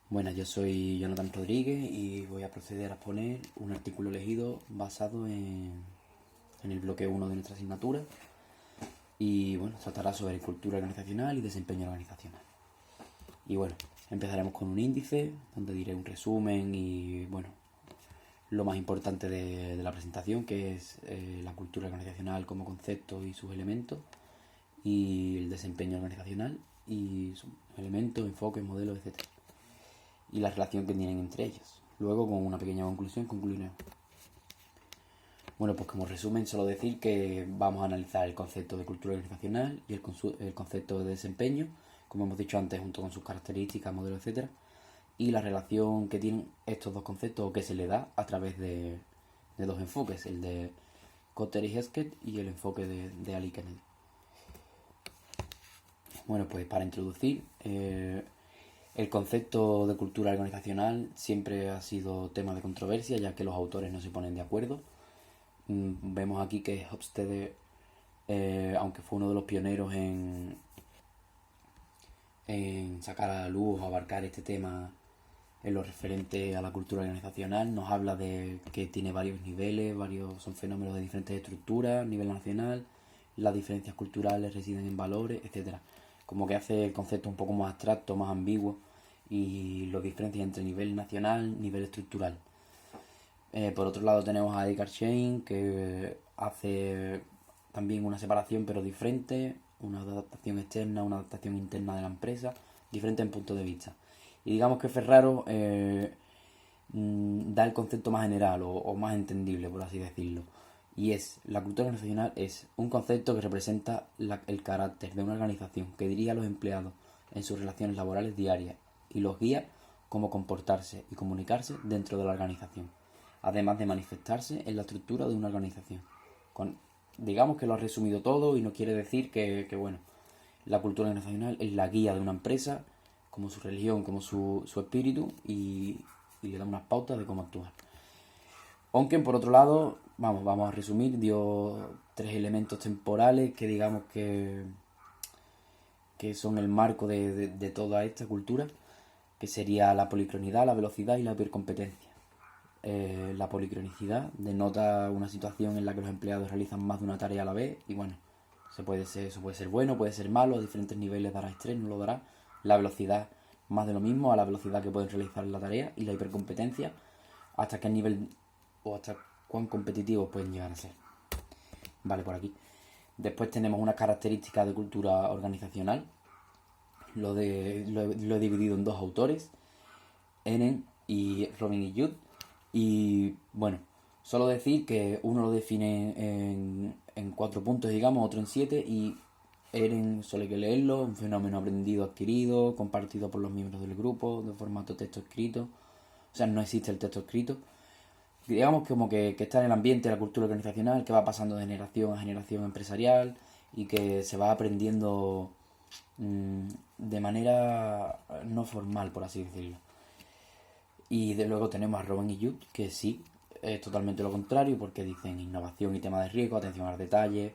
Bueno, yo soy Jonathan Rodríguez y voy a proceder a exponer un artículo elegido basado en el bloque 1 de nuestra asignatura y bueno, tratará sobre cultura organizacional y desempeño organizacional. Y bueno, empezaremos con un índice donde diré un resumen y bueno, lo más importante de la presentación, que es la cultura organizacional como concepto y sus elementos, y el desempeño organizacional y sus elementos, enfoques, modelos, etcétera, y la relación que tienen entre ellos. Luego, con una pequeña conclusión, concluiremos. Bueno, pues como resumen, solo decir que vamos a analizar el concepto de cultura organizacional y el concepto de desempeño, como hemos dicho antes, junto con sus características, modelos, etcétera, y la relación que tienen estos dos conceptos o que se le da a través de dos enfoques, el de Kotter y Hesketh y el enfoque de Ali Kennedy. Bueno, pues para introducir, el concepto de cultura organizacional siempre ha sido tema de controversia, ya que los autores no se ponen de acuerdo. Vemos aquí que Hofstede, aunque fue uno de los pioneros en sacar a la luz o abarcar este tema en lo referente a la cultura organizacional, nos habla de que tiene varios niveles, son fenómenos de diferentes estructuras a nivel nacional, las diferencias culturales residen en valores, etcétera. Como que hace el concepto un poco más abstracto, más ambiguo, y lo diferencia entre nivel nacional y nivel estructural. Por otro lado tenemos a Edgar Schein, que hace también una separación pero diferente, una adaptación externa, una adaptación interna de la empresa, diferente en punto de vista. Y digamos que Ferraro da el concepto más general o más entendible, por así decirlo. Y la cultura organizacional es un concepto que representa el carácter de una organización que dirige a los empleados en sus relaciones laborales diarias y los guía cómo comportarse y comunicarse dentro de la organización, además de manifestarse en la estructura de una organización. Digamos que lo ha resumido todo y no quiere decir que bueno, la cultura organizacional es la guía de una empresa, como su religión, como su espíritu, y le da unas pautas de cómo actuar. Aunque por otro lado, vamos a resumir, dio tres elementos temporales que digamos que son el marco de toda esta cultura, que sería la policronidad, la velocidad y la hipercompetencia. La policronicidad denota una situación en la que los empleados realizan más de una tarea a la vez y bueno, eso puede ser bueno, puede ser malo, a diferentes niveles dará estrés, no lo dará. La velocidad, más de lo mismo, a la velocidad que pueden realizar la tarea, y la hipercompetencia, hasta qué nivel o hasta cuán competitivos pueden llegar a ser. Vale, por aquí. Después tenemos unas características de cultura organizacional. Lo he dividido en dos autores, Enen y Robin y Judd. Y bueno, solo decir que uno lo define en 4 puntos, digamos, otro en 7, y Eren solo hay que leerlo, un fenómeno aprendido, adquirido, compartido por los miembros del grupo, de formato texto escrito. O sea, no existe el texto escrito. Digamos como que está en el ambiente de la cultura organizacional, que va pasando de generación a generación empresarial y que se va aprendiendo de manera no formal, por así decirlo. Y de luego tenemos a Robin y Jude, que sí, es totalmente lo contrario, porque dicen innovación y tema de riesgo, atención a los detalles,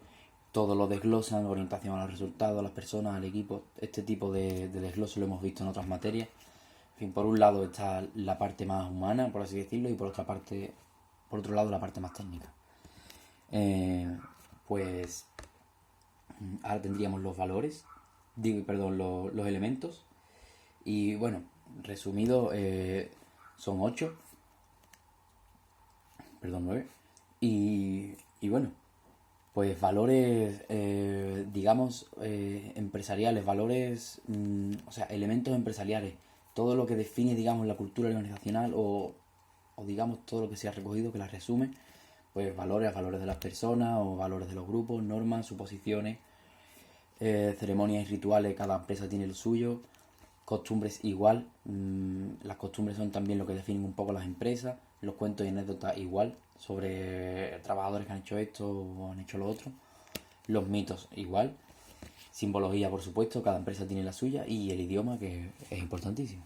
todo lo desglosan, orientación a los resultados, a las personas, al equipo. Este tipo de desglose lo hemos visto en otras materias. En fin, por un lado está la parte más humana, por así decirlo, y por otro lado, la parte más técnica. Eh, pues ahora tendríamos los valores, los elementos. Y bueno, resumido, son 8, perdón, 9. Y bueno, pues valores, digamos, empresariales, valores, o sea, elementos empresariales, todo lo que define, digamos, la cultura organizacional o digamos, todo lo que se ha recogido, que la resume, pues valores de las personas o valores de los grupos, normas, suposiciones, ceremonias y rituales, cada empresa tiene el suyo, costumbres igual, las costumbres son también lo que definen un poco las empresas, los cuentos y anécdotas igual, sobre trabajadores que han hecho esto o han hecho lo otro, los mitos igual, simbología por supuesto, cada empresa tiene la suya, y el idioma, que es importantísimo.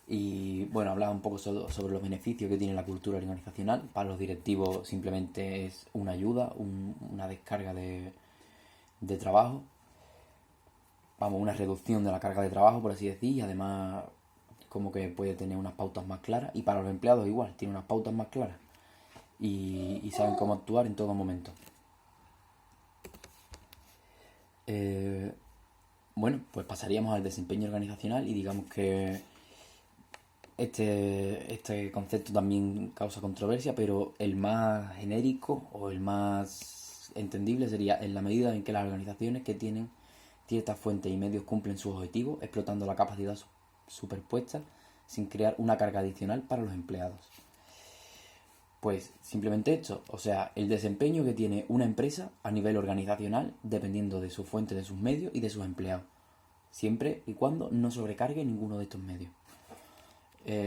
Y bueno, hablaba un poco sobre los beneficios que tiene la cultura organizacional. Para los directivos simplemente es una ayuda, una descarga de trabajo, una reducción de la carga de trabajo, por así decir, y además como que puede tener unas pautas más claras, y para los empleados igual, tiene unas pautas más claras y saben cómo actuar en todo momento. Bueno, pues pasaríamos al desempeño organizacional y digamos que este concepto también causa controversia, pero el más genérico o el más entendible sería en la medida en que las organizaciones que tienen ciertas fuentes y medios cumplen sus objetivos, explotando la capacidad superpuesta sin crear una carga adicional para los empleados. Pues simplemente esto, o sea, el desempeño que tiene una empresa a nivel organizacional dependiendo de su fuente, de sus medios y de sus empleados, siempre y cuando no sobrecargue ninguno de estos medios.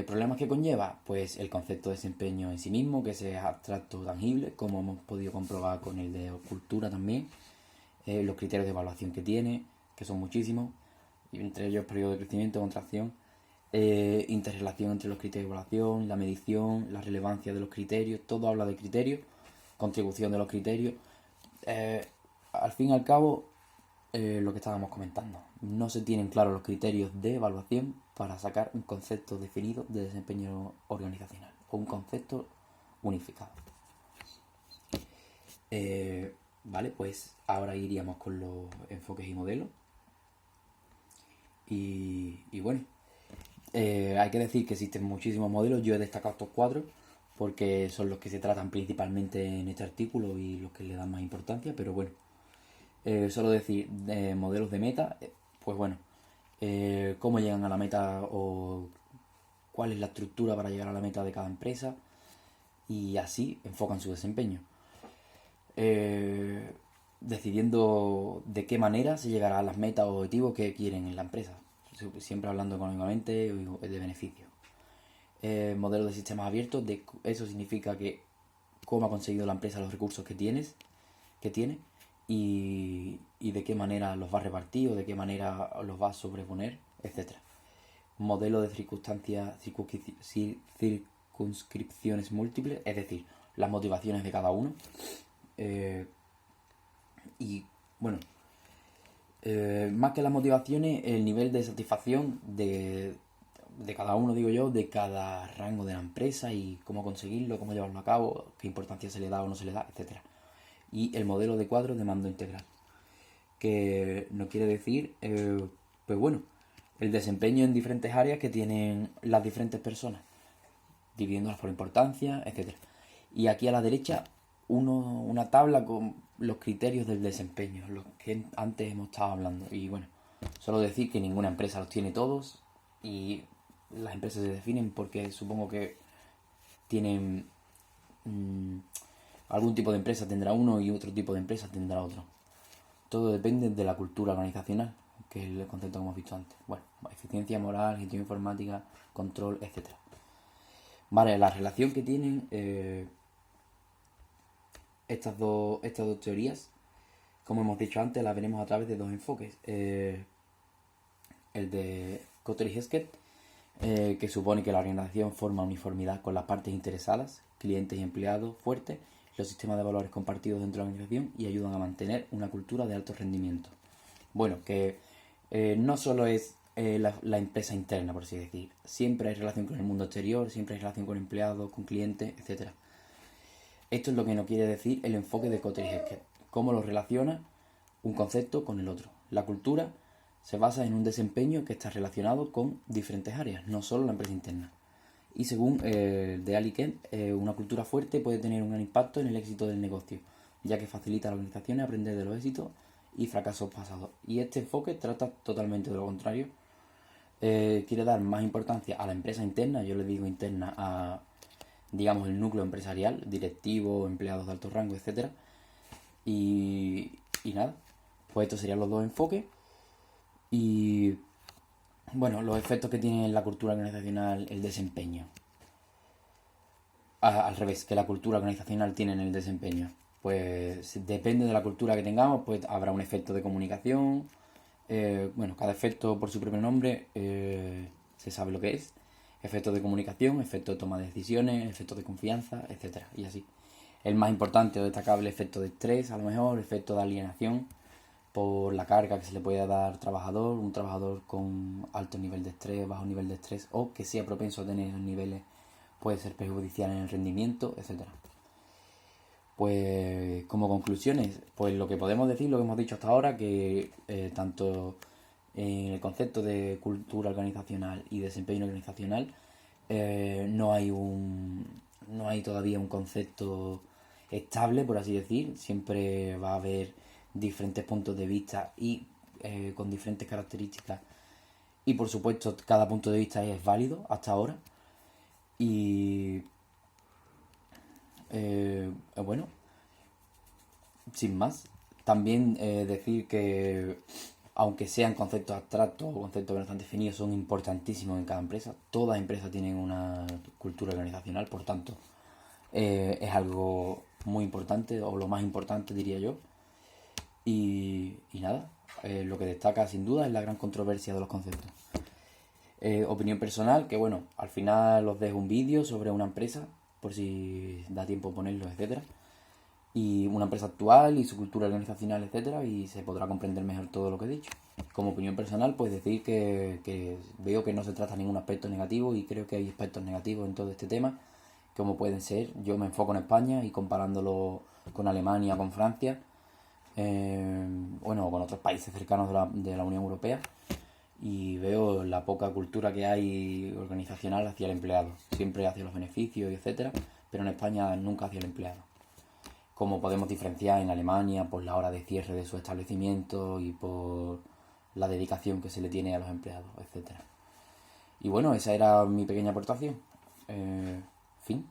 ¿Problemas que conlleva? Pues el concepto de desempeño en sí mismo, que es abstracto tangible, como hemos podido comprobar con el de cultura también, los criterios de evaluación que tiene, que son muchísimos, y entre ellos periodo de crecimiento, contracción, interrelación entre los criterios de evaluación, la medición, la relevancia de los criterios, todo habla de criterios, contribución de los criterios. Al fin y al cabo, lo que estábamos comentando, no se tienen claros los criterios de evaluación para sacar un concepto definido de desempeño organizacional o un concepto unificado. Vale, pues ahora iríamos con los enfoques y modelos. Y bueno, hay que decir que existen muchísimos modelos. Yo he destacado estos 4 porque son los que se tratan principalmente en este artículo y los que le dan más importancia, pero bueno, solo decir modelos de meta, pues bueno, cómo llegan a la meta o cuál es la estructura para llegar a la meta de cada empresa, y así enfocan su desempeño, decidiendo de qué manera se llegará a las metas o objetivos que quieren en la empresa, siempre hablando económicamente de beneficio. Modelo de sistemas abiertos, eso significa que cómo ha conseguido la empresa los recursos que tiene y de qué manera los va a repartir o de qué manera los va a sobreponer, etc. Modelo de circunscripciones múltiples, es decir, las motivaciones de cada uno. Y bueno, más que las motivaciones, el nivel de satisfacción de cada uno, digo yo, de cada rango de la empresa y cómo conseguirlo, cómo llevarlo a cabo, qué importancia se le da o no se le da, etc. Y el modelo de cuadro de mando integral, que nos quiere decir, pues bueno, el desempeño en diferentes áreas que tienen las diferentes personas, dividiéndolas por importancia, etc. Y aquí a la derecha una tabla con los criterios del desempeño, los que antes hemos estado hablando. Y bueno, solo decir que ninguna empresa los tiene todos y las empresas se definen porque supongo que tienen algún tipo de empresa tendrá uno y otro tipo de empresa tendrá otro. Todo depende de la cultura organizacional, que es el concepto que hemos visto antes. Bueno, eficiencia moral, gestión informática, control, etc. Vale, la relación que tienen estas dos teorías, como hemos dicho antes, las veremos a través de 2 enfoques. El de Kotter y Hesketh, que supone que la organización forma uniformidad con las partes interesadas, clientes y empleados fuertes, los sistemas de valores compartidos dentro de la organización y ayudan a mantener una cultura de alto rendimiento. Bueno, que no solo es la empresa interna, por así decir. Siempre hay relación con el mundo exterior, siempre hay relación con empleados, con clientes, etc. Esto es lo que nos quiere decir el enfoque de Kotter y Hesketh. Cómo lo relaciona un concepto con el otro. La cultura se basa en un desempeño que está relacionado con diferentes áreas, no solo la empresa interna. Y según de Ali Kent, una cultura fuerte puede tener un gran impacto en el éxito del negocio, ya que facilita a las organizaciones aprender de los éxitos y fracasos pasados. Y este enfoque trata totalmente de lo contrario. Quiere dar más importancia a la empresa interna, yo le digo interna a, digamos, el núcleo empresarial, directivos, empleados de alto rango, etc. Y nada, pues estos serían los 2 enfoques. Y bueno, los efectos que tiene en la cultura organizacional el desempeño. Al revés, que la cultura organizacional tiene en el desempeño. Pues depende de la cultura que tengamos, pues habrá un efecto de comunicación. Bueno, cada efecto por su propio nombre se sabe lo que es. Efectos de comunicación, efectos de toma de decisiones, efectos de confianza, etc. Y así. El más importante o destacable efecto de estrés, a lo mejor, efecto de alienación, por la carga que se le puede dar al trabajador, un trabajador con alto nivel de estrés, bajo nivel de estrés, o que sea propenso a tener niveles, puede ser perjudicial en el rendimiento, etcétera. Pues como conclusiones, pues lo que podemos decir, lo que hemos dicho hasta ahora, que tanto en el concepto de cultura organizacional y desempeño organizacional no hay todavía un concepto estable, por así decir. Siempre va a haber diferentes puntos de vista y con diferentes características. Y por supuesto, cada punto de vista es válido hasta ahora. Y bueno, sin más. También decir que, aunque sean conceptos abstractos o conceptos que no están definidos, son importantísimos en cada empresa. Todas las empresas tienen una cultura organizacional, por tanto, es algo muy importante, o lo más importante, diría yo. Y nada, lo que destaca sin duda es la gran controversia de los conceptos. Opinión personal, que bueno, al final os dejo un vídeo sobre una empresa, por si da tiempo ponerlo, etcétera. Y una empresa actual y su cultura organizacional, etcétera, y se podrá comprender mejor todo lo que he dicho. Como opinión personal, pues decir que veo que no se trata ningún aspecto negativo, y creo que hay aspectos negativos en todo este tema, como pueden ser, yo me enfoco en España y comparándolo con Alemania, con Francia, bueno, con otros países cercanos de la Unión Europea, y veo la poca cultura que hay organizacional hacia el empleado, siempre hacia los beneficios, etcétera, pero en España nunca hacia el empleado. Como podemos diferenciar en Alemania por la hora de cierre de su establecimiento y por la dedicación que se le tiene a los empleados, etcétera. Y bueno, esa era mi pequeña aportación. Fin.